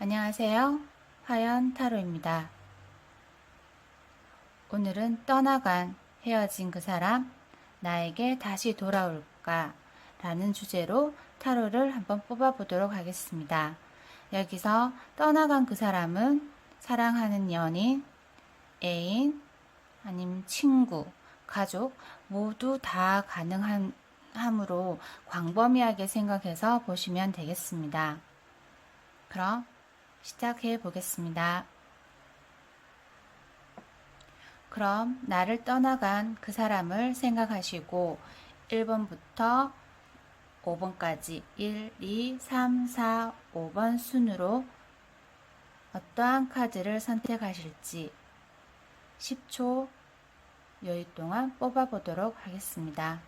안녕하세요. 화연 타로입니다. 오늘은 떠나간 헤어진 그 사람, 나에게 다시 돌아올까? 라는 주제로 타로를 한번 뽑아보도록 하겠습니다. 여기서 떠나간 그 사람은 사랑하는 연인, 애인, 아니면 친구, 가족 모두 다 가능함으로 광범위하게 생각해서 보시면 되겠습니다. 그럼 시작해 보겠습니다. 그럼 나를 떠나간 그 사람을 생각하시고 1번부터 5번까지 1, 2, 3, 4, 5번 순으로 어떠한 카드를 선택하실지 10초 여유 동안 뽑아보도록 하겠습니다.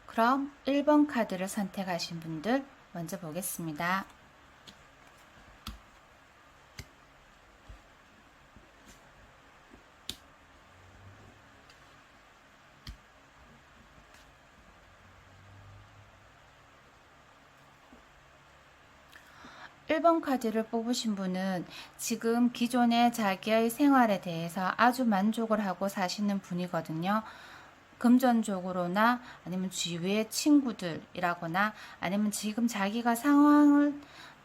그럼 1번 카드를 선택하신 분들 먼저 보겠습니다. 1번 카드를 뽑으신 분은 지금 기존의 자기의 생활에 대해서 아주 만족을 하고 사시는 분이거든요. 금전적으로나 아니면 주위의 친구들이라거나 아니면 지금 자기가 상황을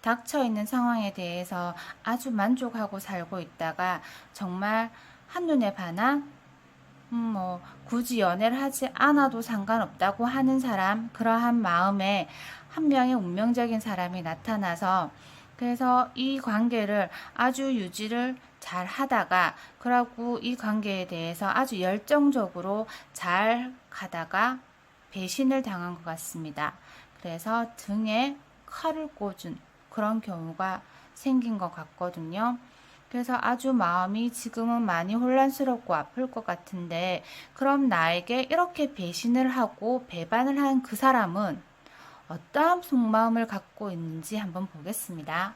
닥쳐 있는 상황에 대해서 아주 만족하고 살고 있다가 정말 한눈에 반한 굳이 연애를 하지 않아도 상관없다고 하는 사람, 그러한 마음에 한 명의 운명적인 사람이 나타나서 그래서 이 관계를 아주 유지를 잘 하다가 그러고 이 관계에 대해서 아주 열정적으로 잘 가다가 배신을 당한 것 같습니다. 그래서 등에 칼을 꽂은 그런 경우가 생긴 것 같거든요. 그래서 아주 마음이 지금은 많이 혼란스럽고 아플 것 같은데 그럼 나에게 이렇게 배신을 하고 배반을 한 그 사람은 어떠한 속마음을 갖고 있는지 한번 보겠습니다.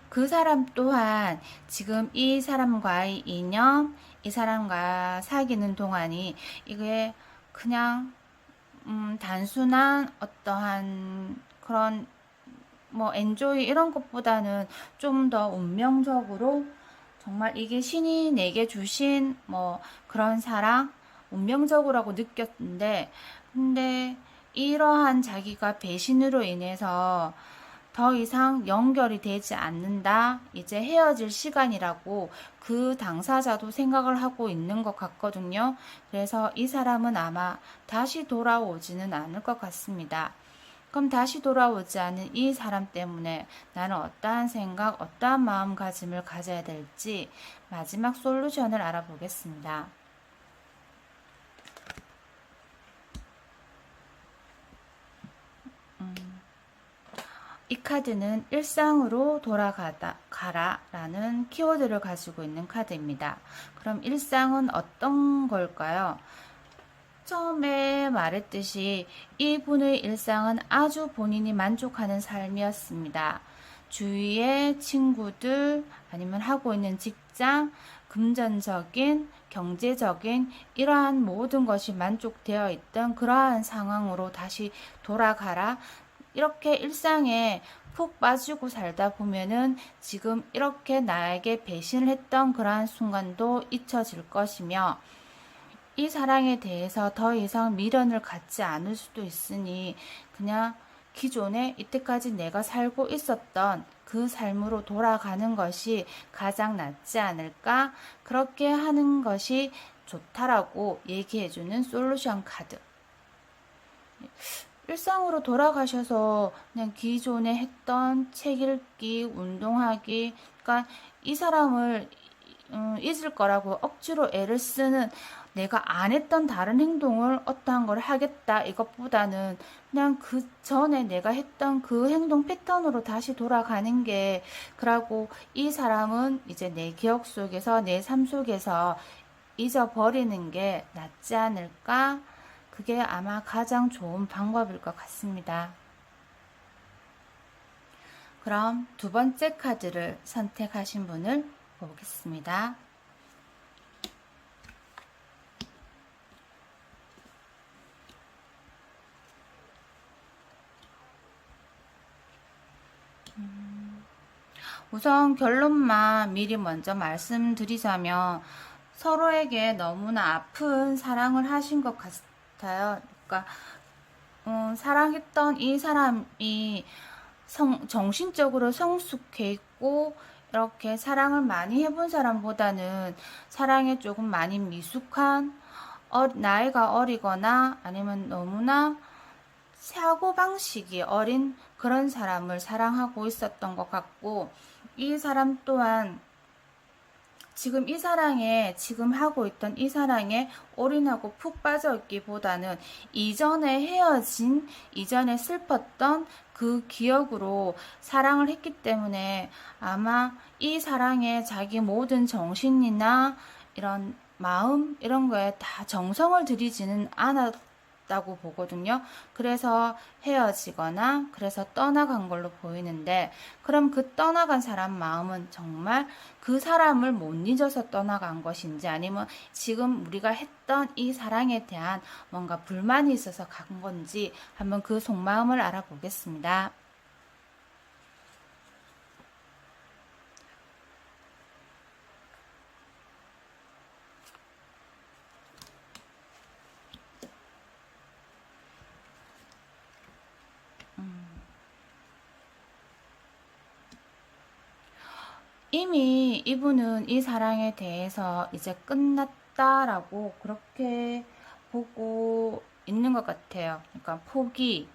그 사람 또한 지금 이 사람과의 인연, 이 사람과 사귀는 동안이 이게 그냥 단순한 어떠한 그런 엔조이 이런 것보다는 좀 더 운명적으로 정말 이게 신이 내게 주신 그런 사랑, 운명적으로라고 느꼈는데 근데 이러한 자기가 배신으로 인해서 더 이상 연결이 되지 않는다. 이제 헤어질 시간이라고 그 당사자도 생각을 하고 있는 것 같거든요. 그래서 이 사람은 아마 다시 돌아오지는 않을 것 같습니다. 그럼 다시 돌아오지 않은 이 사람 때문에 나는 어떠한 생각, 어떠한 마음가짐을 가져야 될지 마지막 솔루션을 알아보겠습니다. 이 카드는 일상으로 가라라는 키워드를 가지고 있는 카드입니다. 그럼 일상은 어떤 걸까요? 처음에 말했듯이 이분의 일상은 아주 본인이 만족하는 삶이었습니다. 주위의 친구들 아니면 하고 있는 직장, 금전적인, 경제적인 이러한 모든 것이 만족되어 있던 그러한 상황으로 다시 돌아가라. 이렇게 일상에 푹 빠지고 살다 보면은 지금 이렇게 나에게 배신을 했던 그러한 순간도 잊혀질 것이며 이 사랑에 대해서 더 이상 미련을 갖지 않을 수도 있으니 그냥 기존에 이때까지 내가 살고 있었던 그 삶으로 돌아가는 것이 가장 낫지 않을까? 그렇게 하는 것이 좋다라고 얘기해주는 솔루션 카드. 일상으로 돌아가셔서 그냥 기존에 했던 책 읽기, 운동하기, 그러니까 이 사람을 잊을 거라고 억지로 애를 쓰는 내가 안 했던 다른 행동을 어떠한 걸 하겠다 이것보다는 그냥 그 전에 내가 했던 그 행동 패턴으로 다시 돌아가는 게 그러고 이 사람은 이제 내 기억 속에서 내 삶 속에서 잊어버리는 게 낫지 않을까? 그게 아마 가장 좋은 방법일 것 같습니다. 그럼 두 번째 카드를 선택하신 분을 보겠습니다. 우선 결론만 미리 먼저 말씀드리자면 서로에게 너무나 아픈 사랑을 하신 것 같아요. 그러니까 사랑했던 이 사람이 정신적으로 성숙해 있고 이렇게 사랑을 많이 해본 사람보다는 사랑에 조금 많이 미숙한 나이가 어리거나 아니면 너무나 사고방식이 어린 그런 사람을 사랑하고 있었던 것 같고, 이 사람 또한 지금 이 사랑에, 지금 하고 있던 이 사랑에 올인하고 푹 빠져 있기보다는 이전에 헤어진, 이전에 슬펐던 그 기억으로 사랑을 했기 때문에 아마 이 사랑에 자기 모든 정신이나 이런 마음, 이런 거에 다 정성을 들이지는 않았다고 보거든요. 그래서 헤어지거나 그래서 떠나간 걸로 보이는데, 그럼 그 떠나간 사람 마음은 정말 그 사람을 못 잊어서 떠나간 것인지, 아니면 지금 우리가 했던 이 사랑에 대한 뭔가 불만이 있어서 간 건지 한번 그 속마음을 알아보겠습니다. 이미 이분은 이 사랑에 대해서 이제 끝났다라고 그렇게 보고 있는 것 같아요. 그러니까 포기,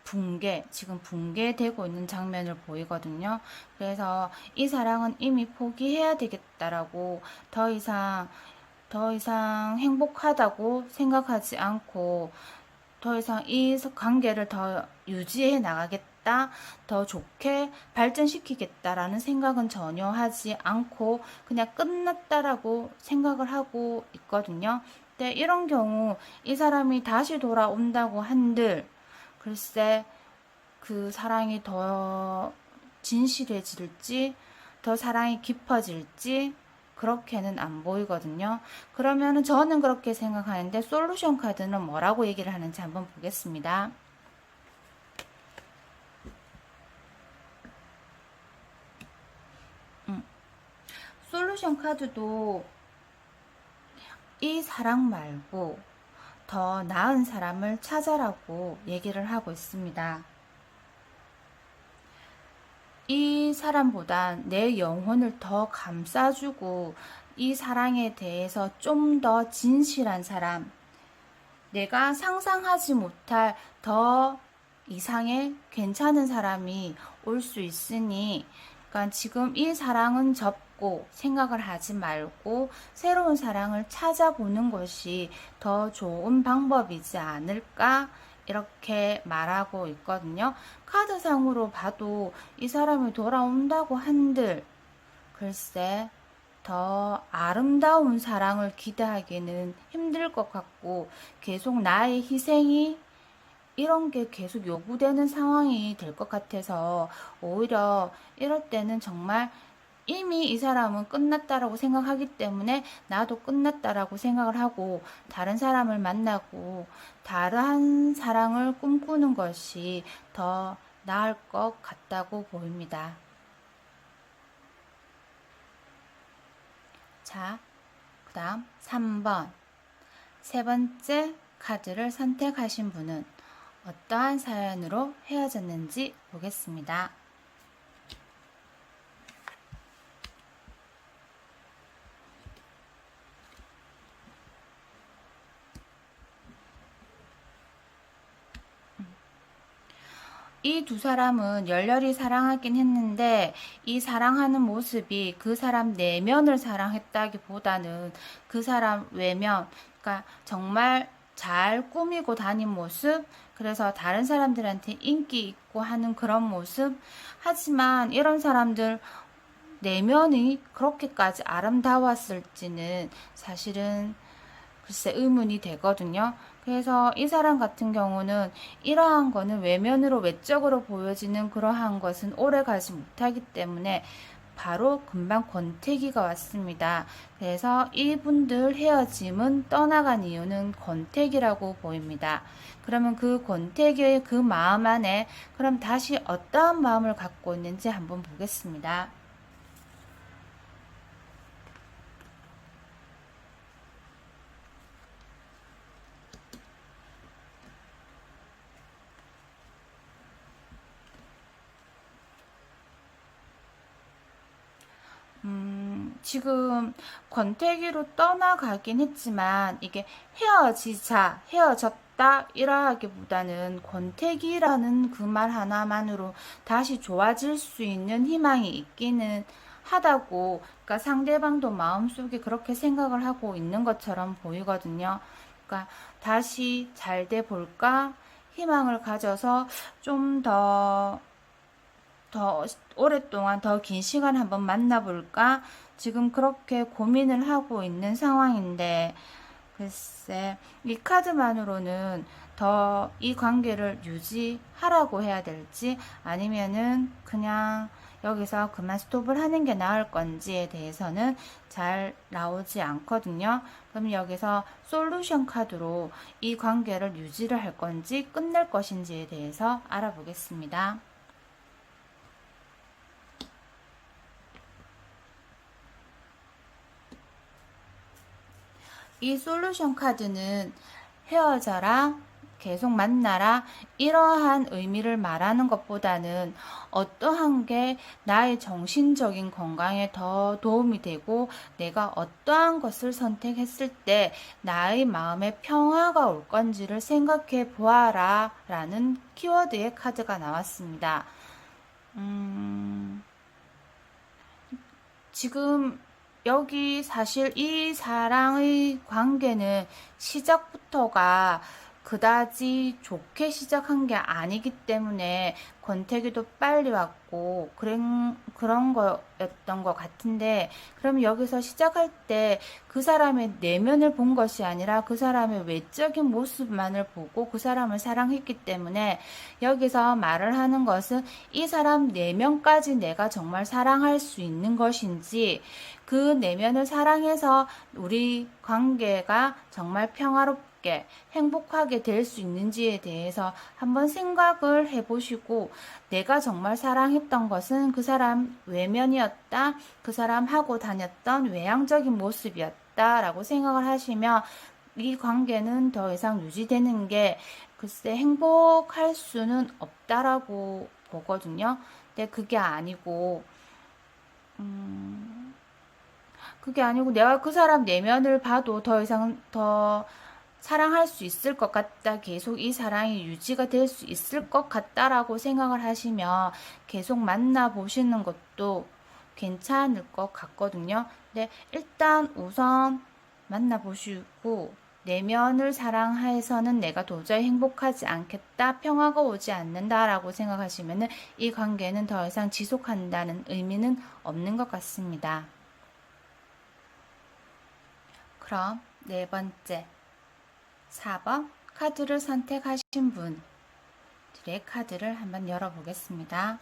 붕괴, 지금 붕괴되고 있는 장면을 보이거든요. 그래서 이 사랑은 이미 포기해야 되겠다라고 더 이상 행복하다고 생각하지 않고 더 이상 이 관계를 더 유지해 나가겠다, 더 좋게 발전시키겠다라는 생각은 전혀 하지 않고 그냥 끝났다라고 생각을 하고 있거든요. 근데 이런 경우 이 사람이 다시 돌아온다고 한들 글쎄 그 사랑이 더 진실해질지, 더 사랑이 깊어질지 그렇게는 안 보이거든요. 그러면은 저는 그렇게 생각하는데 솔루션 카드는 뭐라고 얘기를 하는지 한번 보겠습니다. 솔루션 카드도 이 사랑 말고 더 나은 사람을 찾아라고 얘기를 하고 있습니다. 이 사람보다 내 영혼을 더 감싸주고 이 사랑에 대해서 좀 더 진실한 사람, 내가 상상하지 못할 더 이상의 괜찮은 사람이 올 수 있으니, 그러니까 지금 이 사랑은 접고 생각을 하지 말고 새로운 사랑을 찾아보는 것이 더 좋은 방법이지 않을까, 이렇게 말하고 있거든요. 카드상으로 봐도 이 사람이 돌아온다고 한들 글쎄 더 아름다운 사랑을 기대하기는 힘들 것 같고, 계속 나의 희생이 이런 게 계속 요구되는 상황이 될 것 같아서 오히려 이럴 때는 정말 이미 이 사람은 끝났다라고 생각하기 때문에 나도 끝났다라고 생각을 하고 다른 사람을 만나고 다른 사랑을 꿈꾸는 것이 더 나을 것 같다고 보입니다. 자, 그 다음 3번. 세 번째 카드를 선택하신 분은 어떠한 사연으로 헤어졌는지 보겠습니다. 이 두 사람은 열렬히 사랑하긴 했는데 이 사랑하는 모습이 그 사람 내면을 사랑했다기보다는 그 사람 외면, 그러니까 정말 잘 꾸미고 다닌 모습, 그래서 다른 사람들한테 인기 있고 하는 그런 모습. 하지만 이런 사람들 내면이 그렇게까지 아름다웠을지는 사실은 글쎄 의문이 되거든요. 그래서 이 사람 같은 경우는 이러한 거는 외면으로 외적으로 보여지는 그러한 것은 오래 가지 못하기 때문에 바로 금방 권태기가 왔습니다. 그래서 이분들 헤어짐은 떠나간 이유는 권태기라고 보입니다. 그러면 그 권태기의 그 마음 안에 그럼 다시 어떠한 마음을 갖고 있는지 한번 보겠습니다. 지금 권태기로 떠나가긴 했지만 이게 헤어지자, 헤어졌다 이러하기보다는 권태기라는 그 말 하나만으로 다시 좋아질 수 있는 희망이 있기는 하다고, 그러니까 상대방도 마음속에 그렇게 생각을 하고 있는 것처럼 보이거든요. 그러니까 다시 잘 돼 볼까 희망을 가져서 좀더 오랫동안 더 긴 시간 한번 만나볼까? 지금 그렇게 고민을 하고 있는 상황인데, 글쎄, 이 카드만으로는 더 이 관계를 유지하라고 해야 될지, 아니면은 그냥 여기서 그만 스톱을 하는 게 나을 건지에 대해서는 잘 나오지 않거든요. 그럼 여기서 솔루션 카드로 이 관계를 유지를 할 건지 끝낼 것인지에 대해서 알아보겠습니다. 이 솔루션 카드는 헤어져라, 계속 만나라, 이러한 의미를 말하는 것보다는 어떠한 게 나의 정신적인 건강에 더 도움이 되고 내가 어떠한 것을 선택했을 때 나의 마음에 평화가 올 건지를 생각해 보아라 라는 키워드의 카드가 나왔습니다. 지금 여기 사실 이 사랑의 관계는 시작부터가 그다지 좋게 시작한 게 아니기 때문에 권태기도 빨리 왔고 그런 거였던 것 같은데, 그럼 여기서 시작할 때 그 사람의 내면을 본 것이 아니라 그 사람의 외적인 모습만을 보고 그 사람을 사랑했기 때문에 여기서 말을 하는 것은 이 사람 내면까지 내가 정말 사랑할 수 있는 것인지, 그 내면을 사랑해서 우리 관계가 정말 평화롭게 행복하게 될 수 있는지에 대해서 한번 생각을 해보시고, 내가 정말 사랑했던 것은 그 사람 외면이었다, 그 사람 하고 다녔던 외향적인 모습이었다 라고 생각을 하시면 이 관계는 더 이상 유지되는 게 글쎄 행복할 수는 없다라고 보거든요. 근데 그게 아니고 내가 그 사람 내면을 봐도 더 이상 더 사랑할 수 있을 것 같다, 계속 이 사랑이 유지가 될 수 있을 것 같다라고 생각을 하시면 계속 만나보시는 것도 괜찮을 것 같거든요. 근데 일단 우선 만나보시고 내면을 사랑해서는 내가 도저히 행복하지 않겠다, 평화가 오지 않는다라고 생각하시면 이 관계는 더 이상 지속한다는 의미는 없는 것 같습니다. 그럼 네 번째 4번 카드를 선택하신 분들의 카드를 한번 열어보겠습니다.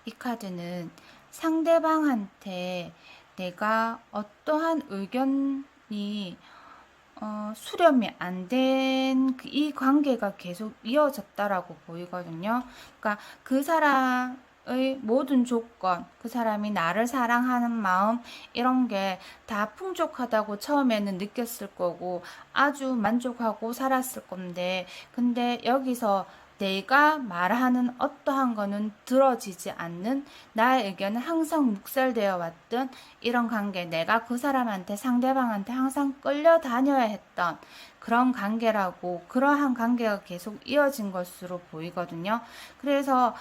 이 카드는 상대방한테 내가 어떠한 의견이 수렴이 안 된 이 관계가 계속 이어졌다라고 보이거든요. 그러니까 그 사람의 모든 조건, 그 사람이 나를 사랑하는 마음, 이런 게 다 풍족하다고 처음에는 느꼈을 거고 아주 만족하고 살았을 건데, 근데 여기서 내가 말하는 어떠한 거는 들어지지 않는, 나의 의견은 항상 묵살되어 왔던 이런 관계, 내가 그 사람한테, 상대방한테 항상 끌려다녀야 했던 그런 관계라고, 그러한 관계가 계속 이어진 것으로 보이거든요. 그래서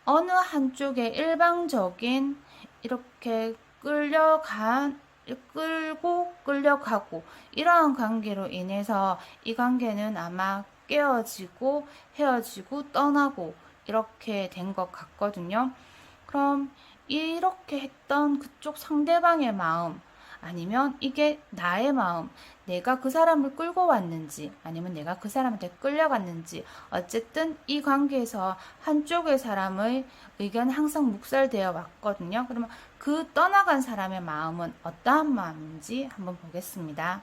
어느 한쪽에 일방적인 이렇게 끌고 끌려가고 이러한 관계로 인해서 이 관계는 아마 깨어지고 헤어지고 떠나고 이렇게 된 것 같거든요. 그럼 이렇게 했던 그쪽 상대방의 마음, 아니면 이게 나의 마음, 내가 그 사람을 끌고 왔는지 아니면 내가 그 사람한테 끌려갔는지, 어쨌든 이 관계에서 한쪽의 사람의 의견은 항상 묵살되어 왔거든요. 그러면 그 떠나간 사람의 마음은 어떠한 마음인지 한번 보겠습니다.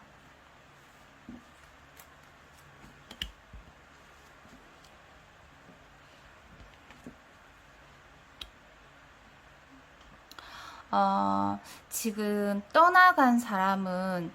지금 떠나간 사람은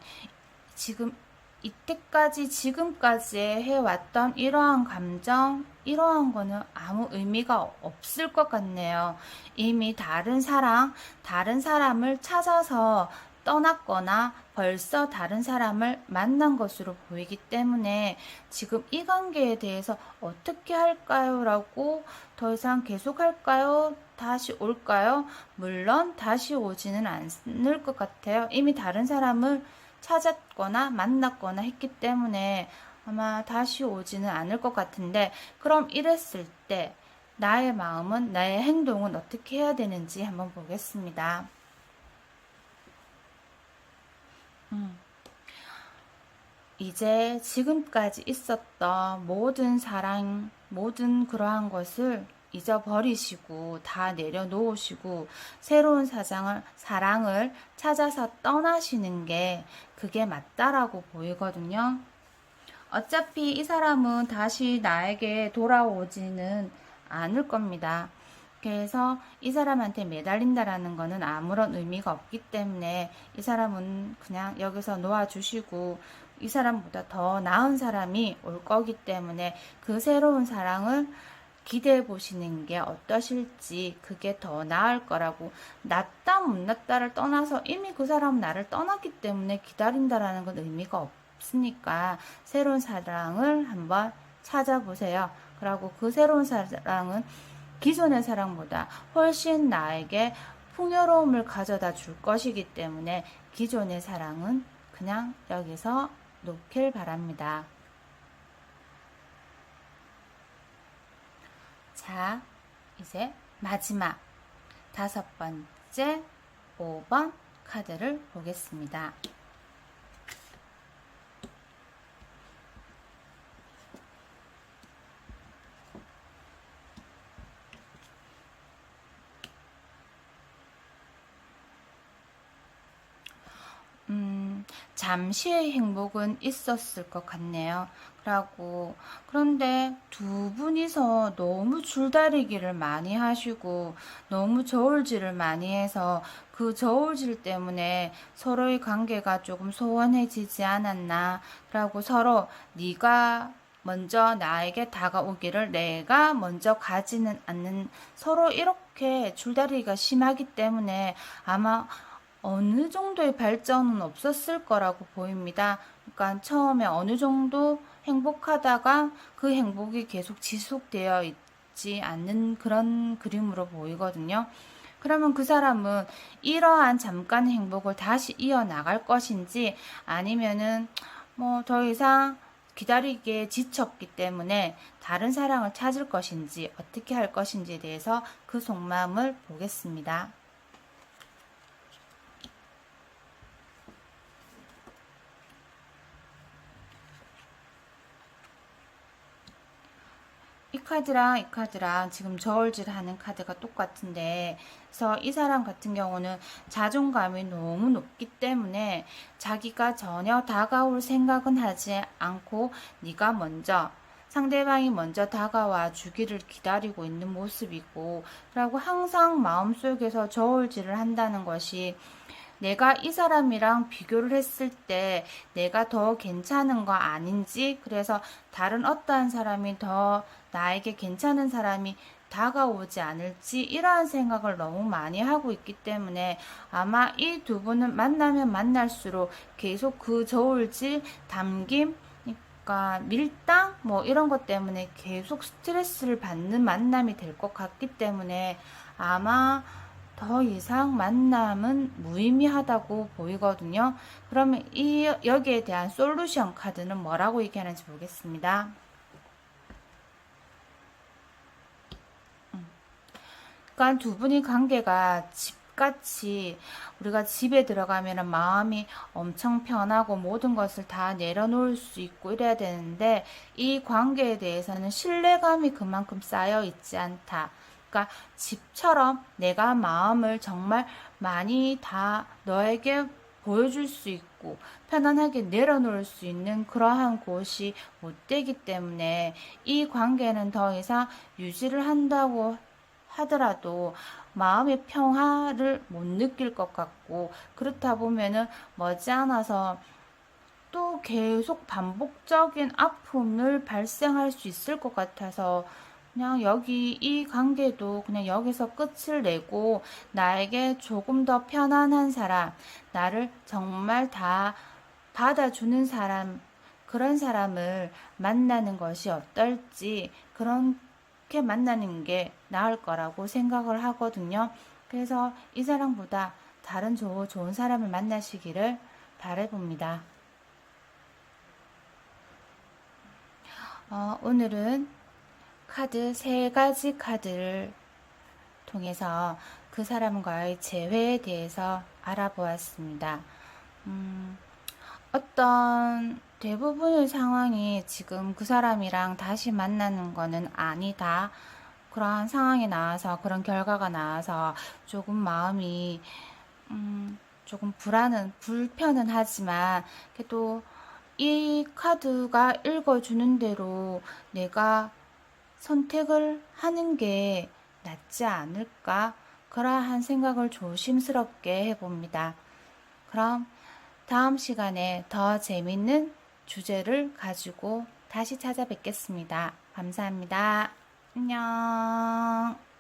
지금 이때까지 지금까지 해왔던 이러한 감정, 이러한 거는 아무 의미가 없을 것 같네요. 이미 다른 사랑, 다른 사람을 찾아서 떠났거나 벌써 다른 사람을 만난 것으로 보이기 때문에 지금 이 관계에 대해서 어떻게 할까요? 라고 더 이상 계속 할까요? 다시 올까요? 물론 다시 오지는 않을 것 같아요. 이미 다른 사람을 찾았거나 만났거나 했기 때문에 아마 다시 오지는 않을 것 같은데, 그럼 이랬을 때 나의 마음은, 나의 행동은 어떻게 해야 되는지 한번 보겠습니다. 이제 지금까지 있었던 모든 사랑, 모든 그러한 것을 잊어버리시고 다 내려놓으시고 새로운 사랑을 찾아서 떠나시는 게 그게 맞다라고 보이거든요. 어차피 이 사람은 다시 나에게 돌아오지는 않을 겁니다. 그래서 이 사람한테 매달린다라는 거는 아무런 의미가 없기 때문에 이 사람은 그냥 여기서 놓아주시고 이 사람보다 더 나은 사람이 올 거기 때문에 그 새로운 사랑을 기대해 보시는 게 어떠실지, 그게 더 나을 거라고. 낫다 못 낫다를 떠나서 이미 그 사람은 나를 떠났기 때문에 기다린다라는 건 의미가 없으니까 새로운 사랑을 한번 찾아보세요. 그리고 그 새로운 사랑은 기존의 사랑보다 훨씬 나에게 풍요로움을 가져다 줄 것이기 때문에 기존의 사랑은 그냥 여기서 놓길 바랍니다. 자, 이제 마지막 5번째 5번 카드를 보겠습니다. 잠시의 행복은 있었을 것 같네요. 그런데 두 분이서 너무 줄다리기를 많이 하시고 너무 저울질을 많이 해서 그 저울질 때문에 서로의 관계가 조금 소원해지지 않았나. 서로 네가 먼저 나에게 다가오기를 내가 먼저 가지는 않는, 서로 이렇게 줄다리기가 심하기 때문에 아마 어느 정도의 발전은 없었을 거라고 보입니다. 그러니까 처음에 어느 정도 행복하다가 그 행복이 계속 지속되어 있지 않는 그런 그림으로 보이거든요. 그러면 그 사람은 이러한 잠깐 행복을 다시 이어나갈 것인지, 아니면은 뭐 더 이상 기다리기에 지쳤기 때문에 다른 사랑을 찾을 것인지, 어떻게 할 것인지에 대해서 그 속마음을 보겠습니다. 이 카드랑 이 카드랑 지금 저울질 하는 카드가 똑같은데, 그래서 이 사람 같은 경우는 자존감이 너무 높기 때문에 자기가 전혀 다가올 생각은 하지 않고 네가 먼저, 상대방이 먼저 다가와 주기를 기다리고 있는 모습이고, 그리고 항상 마음속에서 저울질을 한다는 것이 내가 이 사람이랑 비교를 했을 때 내가 더 괜찮은 거 아닌지, 그래서 다른 어떠한 사람이 더 나에게 괜찮은 사람이 다가오지 않을지, 이러한 생각을 너무 많이 하고 있기 때문에 아마 이 두 분은 만나면 만날수록 계속 그 저울질, 담김, 그러니까 밀당 뭐 이런 것 때문에 계속 스트레스를 받는 만남이 될 것 같기 때문에 아마 더 이상 만남은 무의미하다고 보이거든요. 그러면 여기에 대한 솔루션 카드는 뭐라고 얘기하는지 보겠습니다. 그러니까 두 분의 관계가 집같이, 우리가 집에 들어가면 마음이 엄청 편하고 모든 것을 다 내려놓을 수 있고 이래야 되는데, 이 관계에 대해서는 신뢰감이 그만큼 쌓여 있지 않다. 그러니까 집처럼 내가 마음을 정말 많이 다 너에게 보여줄 수 있고 편안하게 내려놓을 수 있는 그러한 곳이 못 되기 때문에 이 관계는 더 이상 유지를 한다고 하더라도 마음의 평화를 못 느낄 것 같고, 그렇다 보면은 머지않아서 또 계속 반복적인 아픔을 발생할 수 있을 것 같아서, 그냥 여기 이 관계도 그냥 여기서 끝을 내고 나에게 조금 더 편안한 사람, 나를 정말 다 받아주는 사람, 그런 사람을 만나는 것이 어떨지, 그렇게 만나는 게 나을 거라고 생각을 하거든요. 그래서 이 사람보다 다른 좋은 사람을 만나시기를 바라봅니다. 오늘은 카드 세 가지 카드를 통해서 그 사람과의 재회에 대해서 알아보았습니다. 어떤 대부분의 상황이 지금 그 사람이랑 다시 만나는 거는 아니다. 그러한 상황이 나와서, 그런 결과가 나와서 조금 마음이 조금 불편은 하지만, 그래도 이 카드가 읽어주는 대로 내가 선택을 하는 게 낫지 않을까? 그러한 생각을 조심스럽게 해봅니다. 그럼 다음 시간에 더 재밌는 주제를 가지고 다시 찾아뵙겠습니다. 감사합니다. 안녕.